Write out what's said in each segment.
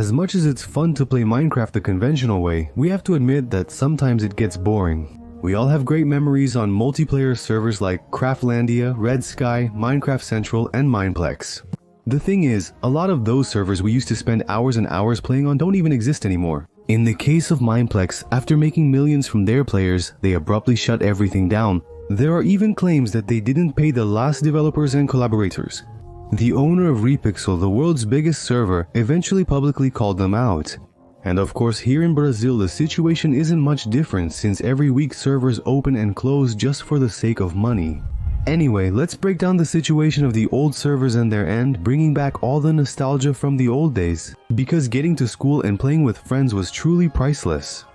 As much as it's fun to play Minecraft the conventional way, we have to admit that sometimes it gets boring. We all have great memories on multiplayer servers like Craftlandia, Red Sky, Minecraft Central, and Mineplex. The thing is, a lot of those servers we used to spend hours and hours playing on don't even exist anymore. In the case of Mineplex, after making millions from their players, they abruptly shut everything down. There are even claims that they didn't pay the last developers and collaborators. The owner of Repixel, the world's biggest server, eventually publicly called them out. And of course, here in Brazil the situation isn't much different since every week servers open and close just for the sake of money. Anyway, let's break down the situation of the old servers and their end, bringing back all the nostalgia from the old days. Because getting to school and playing with friends was truly priceless.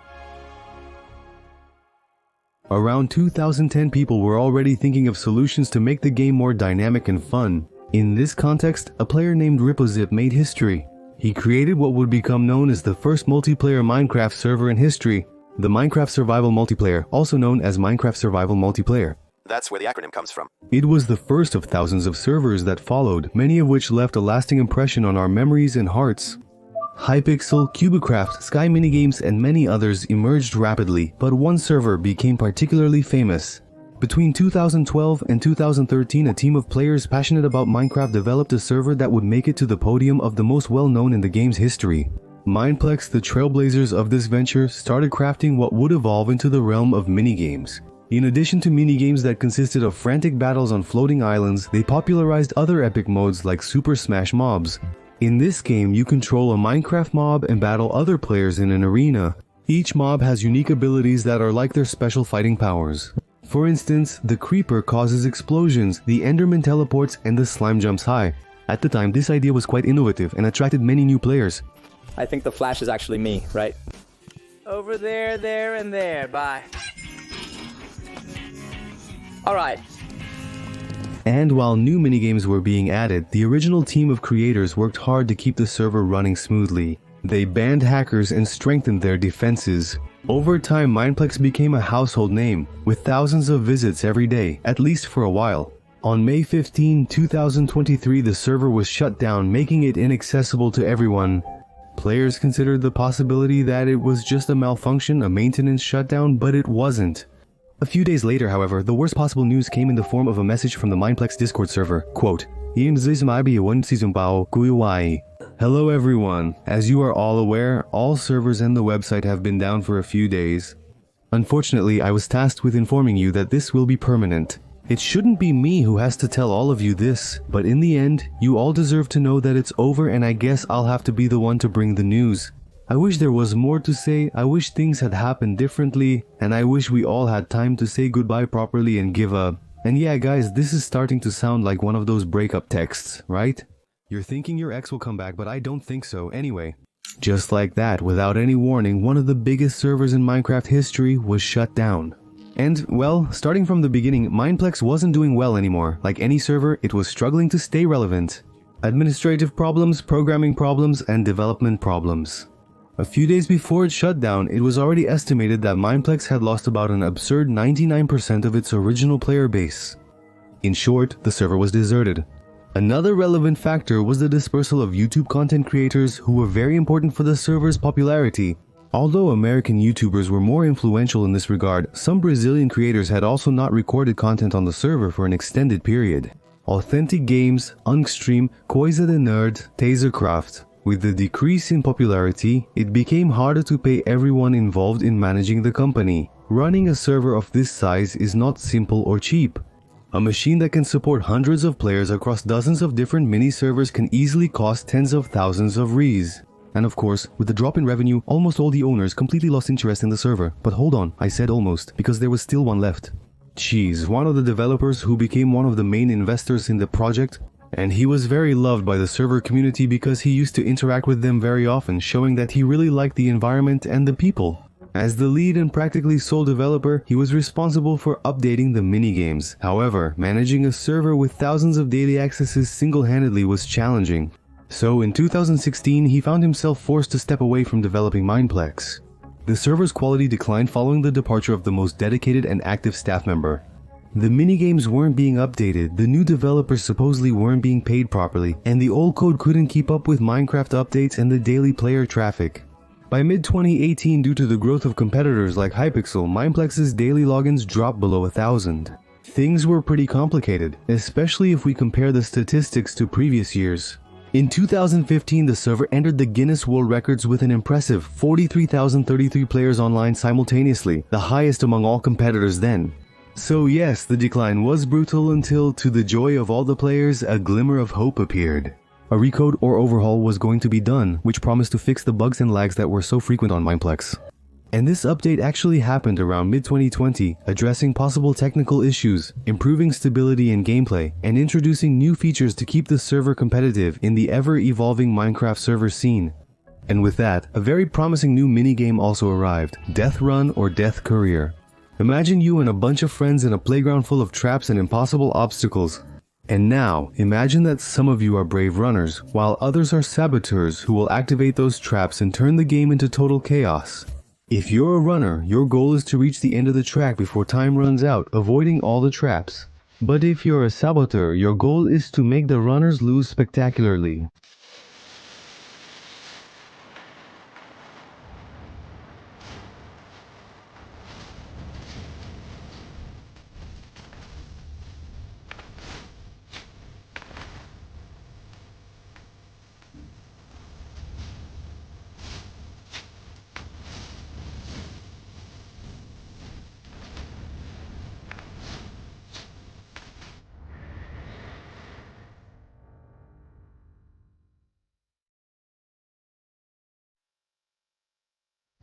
Around 2010, people were already thinking of solutions to make the game more dynamic and fun. In this context, a player named Ripozip made history. He created what would become known as the first multiplayer Minecraft server in history, the Minecraft Survival Multiplayer, also known as Minecraft Survival Multiplayer. That's where the acronym comes from. It was the first of thousands of servers that followed, many of which left a lasting impression on our memories and hearts. Hypixel, Cubicraft, Sky Minigames, and many others emerged rapidly, but one server became particularly famous. Between 2012 and 2013, a team of players passionate about Minecraft developed a server that would make it to the podium of the most well-known in the game's history. Mineplex, the trailblazers of this venture, started crafting what would evolve into the realm of minigames. In addition to minigames that consisted of frantic battles on floating islands, they popularized other epic modes like Super Smash Mobs. In this game, you control a Minecraft mob and battle other players in an arena. Each mob has unique abilities that are like their special fighting powers. For instance, the Creeper causes explosions, the Enderman teleports, and the Slime jumps high. At the time, this idea was quite innovative and attracted many new players. I think the Flash is actually me, right? Over there, there, and there. Bye. Alright. And while new minigames were being added, the original team of creators worked hard to keep the server running smoothly. They banned hackers and strengthened their defenses. Over time, Mineplex became a household name, with thousands of visits every day, at least for a while. On May 15, 2023, the server was shut down, making it inaccessible to everyone. Players considered the possibility that it was just a malfunction, a maintenance shutdown, but it wasn't. A few days later, however, the worst possible news came in the form of a message from the Mineplex Discord server. Quote, "Hello everyone. As you are all aware, all servers and the website have been down for a few days. Unfortunately, I was tasked with informing you that this will be permanent. It shouldn't be me who has to tell all of you this, but in the end, you all deserve to know that it's over, and I guess I'll have to be the one to bring the news. I wish there was more to say, I wish things had happened differently, and I wish we all had time to say goodbye properly and give up." And yeah guys, this is starting to sound like one of those breakup texts, right? You're thinking your ex will come back, but I don't think so anyway. Just like that, without any warning, one of the biggest servers in Minecraft history was shut down. And, well, starting from the beginning, Mineplex wasn't doing well anymore. Like any server, it was struggling to stay relevant. Administrative problems, programming problems, and development problems. A few days before its shutdown, it was already estimated that Mineplex had lost about an absurd 99% of its original player base. In short, the server was deserted. Another relevant factor was the dispersal of YouTube content creators who were very important for the server's popularity. Although American YouTubers were more influential in this regard, some Brazilian creators had also not recorded content on the server for an extended period. Authentic Games, Unkstream, Coisa de Nerd, Tasercraft. With the decrease in popularity, it became harder to pay everyone involved in managing the company. Running a server of this size is not simple or cheap. A machine that can support hundreds of players across dozens of different mini-servers can easily cost tens of thousands of reais. And of course, with the drop in revenue, almost all the owners completely lost interest in the server. But hold on, I said almost, because there was still one left. Cheese, one of the developers who became one of the main investors in the project, and he was very loved by the server community because he used to interact with them very often, showing that he really liked the environment and the people. As the lead and practically sole developer, he was responsible for updating the minigames. However, managing a server with thousands of daily accesses single-handedly was challenging. So in 2016, he found himself forced to step away from developing Mineplex. The server's quality declined following the departure of the most dedicated and active staff member. The minigames weren't being updated, the new developers supposedly weren't being paid properly, and the old code couldn't keep up with Minecraft updates and the daily player traffic. By mid-2018, due to the growth of competitors like Hypixel, Mineplex's daily logins dropped below 1,000. Things were pretty complicated, especially if we compare the statistics to previous years. In 2015, the server entered the Guinness World Records with an impressive 43,033 players online simultaneously, the highest among all competitors then. So yes, the decline was brutal until, to the joy of all the players, a glimmer of hope appeared. A recode or overhaul was going to be done, which promised to fix the bugs and lags that were so frequent on Mineplex. And this update actually happened around mid-2020, addressing possible technical issues, improving stability and gameplay, and introducing new features to keep the server competitive in the ever-evolving Minecraft server scene. And with that, a very promising new minigame also arrived, Death Run or Death Career. Imagine you and a bunch of friends in a playground full of traps and impossible obstacles. And now, imagine that some of you are brave runners, while others are saboteurs who will activate those traps and turn the game into total chaos. If you're a runner, your goal is to reach the end of the track before time runs out, avoiding all the traps. But if you're a saboteur, your goal is to make the runners lose spectacularly.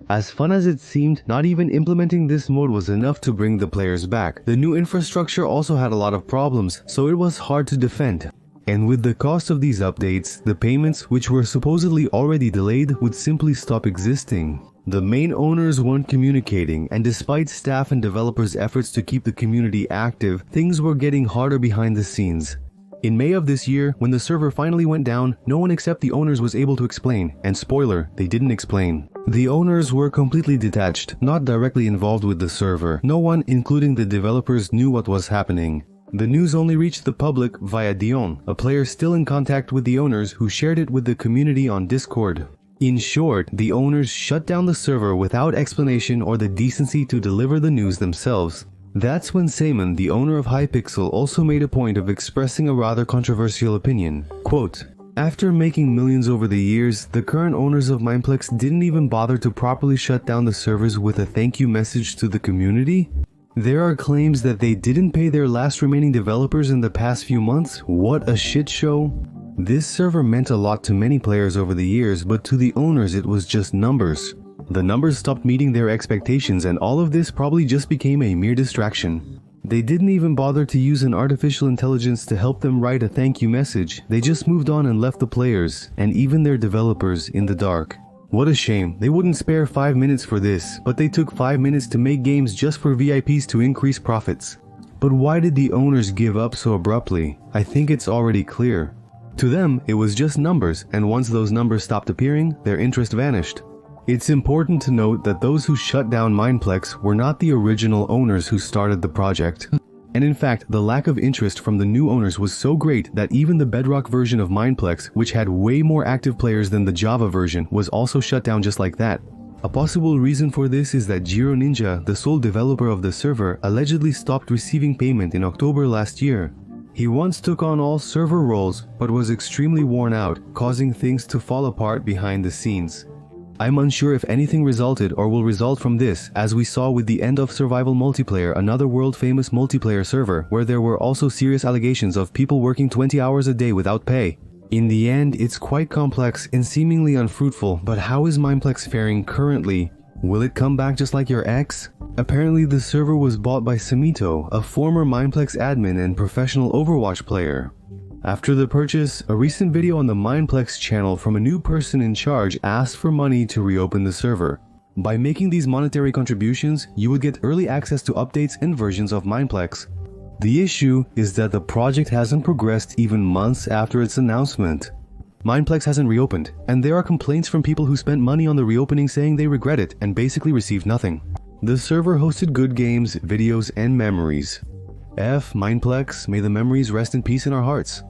As fun as it seemed, not even implementing this mode was enough to bring the players back. The new infrastructure also had a lot of problems, so it was hard to defend. And with the cost of these updates, the payments, which were supposedly already delayed, would simply stop existing. The main owners weren't communicating, and despite staff and developers' efforts to keep the community active, things were getting harder behind the scenes. In May of this year, when the server finally went down, no one except the owners was able to explain, and spoiler, they didn't explain. The owners were completely detached, not directly involved with the server. No one, including the developers, knew what was happening. The news only reached the public via Dion, a player still in contact with the owners who shared it with the community on Discord. In short, the owners shut down the server without explanation or the decency to deliver the news themselves. That's when Simon, the owner of Hypixel, also made a point of expressing a rather controversial opinion. Quote, "After making millions over the years, the current owners of Mineplex didn't even bother to properly shut down the servers with a thank you message to the community? There are claims that they didn't pay their last remaining developers in the past few months? What a shit show." This server meant a lot to many players over the years, but to the owners it was just numbers. The numbers stopped meeting their expectations, and all of this probably just became a mere distraction. They didn't even bother to use an artificial intelligence to help them write a thank you message. They just moved on and left the players, and even their developers, in the dark. What a shame. They wouldn't spare 5 minutes for this, but they took 5 minutes to make games just for VIPs to increase profits. But why did the owners give up so abruptly? I think it's already clear. To them, it was just numbers, and once those numbers stopped appearing, their interest vanished. It's important to note that those who shut down Mineplex were not the original owners who started the project. And in fact, the lack of interest from the new owners was so great that even the Bedrock version of Mineplex, which had way more active players than the Java version, was also shut down just like that. A possible reason for this is that Jiro Ninja, the sole developer of the server, allegedly stopped receiving payment in October last year. He once took on all server roles, but was extremely worn out, causing things to fall apart behind the scenes. I'm unsure if anything resulted or will result from this, as we saw with the End of Survival Multiplayer, another world-famous multiplayer server, where there were also serious allegations of people working 20 hours a day without pay. In the end, it's quite complex and seemingly unfruitful, but how is Mineplex faring currently? Will it come back just like your ex? Apparently the server was bought by Samito, a former Mineplex admin and professional Overwatch player. After the purchase, a recent video on the Mineplex channel from a new person in charge asked for money to reopen the server. By making these monetary contributions, you would get early access to updates and versions of Mineplex. The issue is that the project hasn't progressed even months after its announcement. Mineplex hasn't reopened, and there are complaints from people who spent money on the reopening saying they regret it and basically received nothing. The server hosted good games, videos, and memories. Mineplex, may the memories rest in peace in our hearts.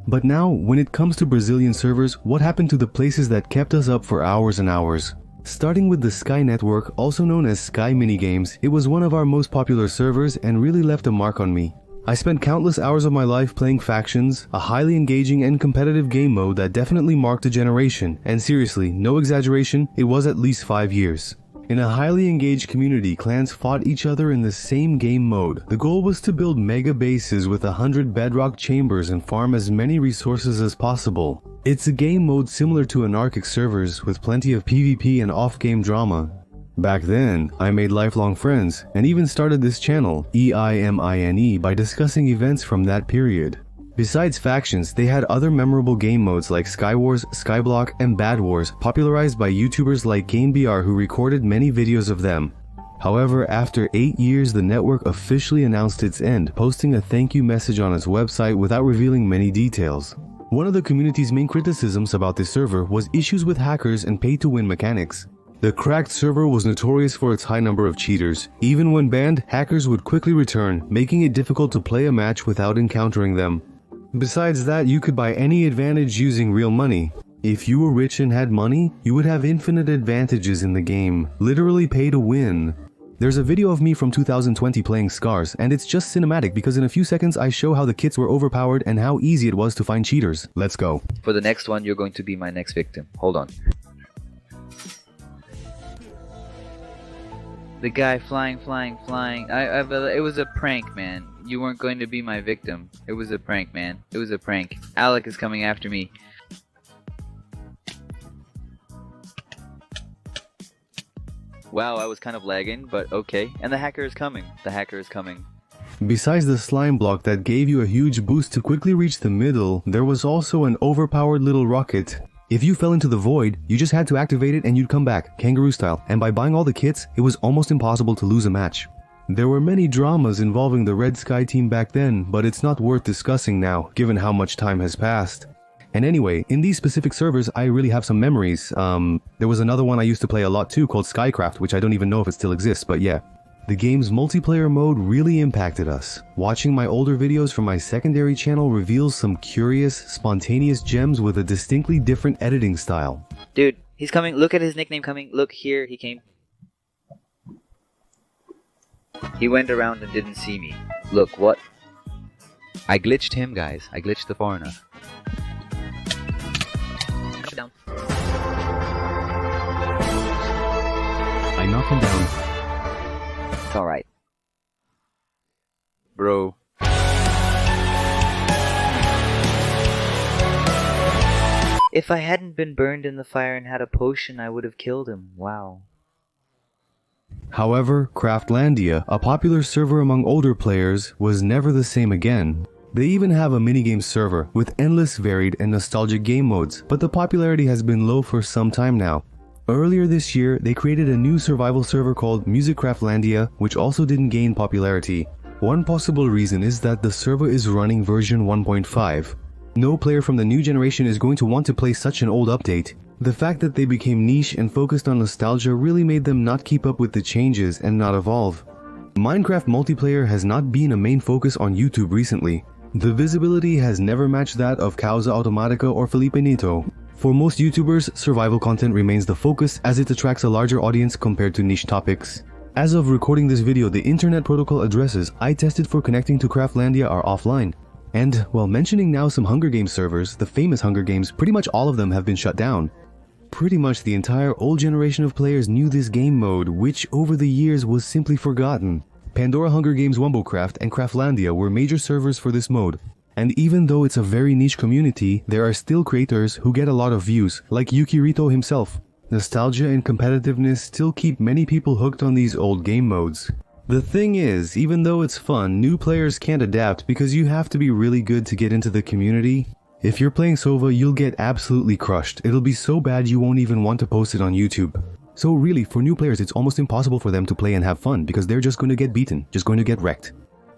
But now, when it comes to Brazilian servers, what happened to the places that kept us up for hours and hours? Starting with the Sky Network, also known as Sky Minigames, it was one of our most popular servers and really left a mark on me. I spent countless hours of my life playing factions, a highly engaging and competitive game mode that definitely marked a generation, and seriously, no exaggeration, it was at least 5 years. In a highly engaged community, clans fought each other in the same game mode. The goal was to build mega bases with 100 bedrock chambers and farm as many resources as possible. It's a game mode similar to anarchic servers with plenty of PvP and off-game drama. Back then, I made lifelong friends and even started this channel, EIMINE, by discussing events from that period. Besides factions, they had other memorable game modes like Skywars, Skyblock, and Bad Wars, popularized by YouTubers like GameBR who recorded many videos of them. However, after 8 years, the network officially announced its end, posting a thank you message on its website without revealing many details. One of the community's main criticisms about this server was issues with hackers and pay-to-win mechanics. The cracked server was notorious for its high number of cheaters. Even when banned, hackers would quickly return, making it difficult to play a match without encountering them. Besides that, you could buy any advantage using real money. If you were rich and had money, you would have infinite advantages in the game, literally pay to win. There's a video of me from 2020 playing Scars, and it's just cinematic because in a few seconds I show how the kits were overpowered and how easy it was to find cheaters. Let's go. For the next one, you're going to be my next victim. Hold on. The guy flying. It was a prank, man. You weren't going to be my victim. It was a prank, man. It was a prank. Alec is coming after me. Wow, I was kind of lagging, but okay. And the hacker is coming. The hacker is coming. Besides the slime block that gave you a huge boost to quickly reach the middle, there was also an overpowered little rocket. If you fell into the void, you just had to activate it and you'd come back, kangaroo style, and by buying all the kits, it was almost impossible to lose a match. There were many dramas involving the Red Sky team back then, but it's not worth discussing now, given how much time has passed. And anyway, in these specific servers, I really have some memories. There was another one I used to play a lot too called Skycraft, which I don't even know if it still exists, but yeah. The game's multiplayer mode really impacted us. Watching my older videos from my secondary channel reveals some curious, spontaneous gems with a distinctly different editing style. Dude, he's coming. Look at his nickname coming. Look here, he came. He went around and didn't see me. Look, what? I glitched him, guys. I glitched the foreigner. Down. I knocked him down. It's alright. Bro. If I hadn't been burned in the fire and had a potion, I would have killed him. Wow. However, Craftlandia, a popular server among older players, was never the same again. They even have a minigame server with endless varied and nostalgic game modes, but the popularity has been low for some time now. Earlier this year, they created a new survival server called Craftlandia, which also didn't gain popularity. One possible reason is that the server is running version 1.5. No player from the new generation is going to want to play such an old update. The fact that they became niche and focused on nostalgia really made them not keep up with the changes and not evolve. Minecraft multiplayer has not been a main focus on YouTube recently. The visibility has never matched that of Causa Automatica or Felipe Neto. For most YouTubers, survival content remains the focus as it attracts a larger audience compared to niche topics. As of recording this video, the internet protocol addresses I tested for connecting to Craftlandia are offline. And while mentioning now some Hunger Games servers, the famous Hunger Games, pretty much all of them have been shut down. Pretty much the entire old generation of players knew this game mode, which over the years was simply forgotten. Pandora Hunger Games Wombocraft and Craftlandia were major servers for this mode. And even though it's a very niche community, there are still creators who get a lot of views, like Yukirito himself. Nostalgia and competitiveness still keep many people hooked on these old game modes. The thing is, even though it's fun, new players can't adapt because you have to be really good to get into the community. If you're playing Sova, you'll get absolutely crushed. It'll be so bad you won't even want to post it on YouTube. So really, for new players, it's almost impossible for them to play and have fun because they're just going to get beaten, just going to get wrecked.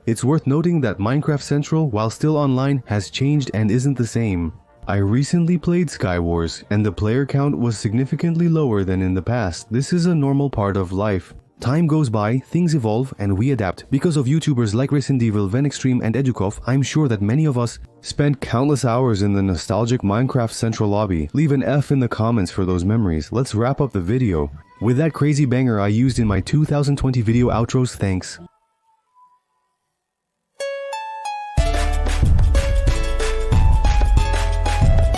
It's worth noting that Minecraft Central, while still online, has changed and isn't the same. I recently played Skywars, and the player count was significantly lower than in the past. This is a normal part of life. Time goes by, things evolve, and we adapt. Because of YouTubers like Racindevil, Venextreme, and Edukov, I'm sure that many of us spent countless hours in the nostalgic Minecraft Central Lobby. Leave an F in the comments for those memories. Let's wrap up the video with that crazy banger I used in my 2020 video outros. Thanks.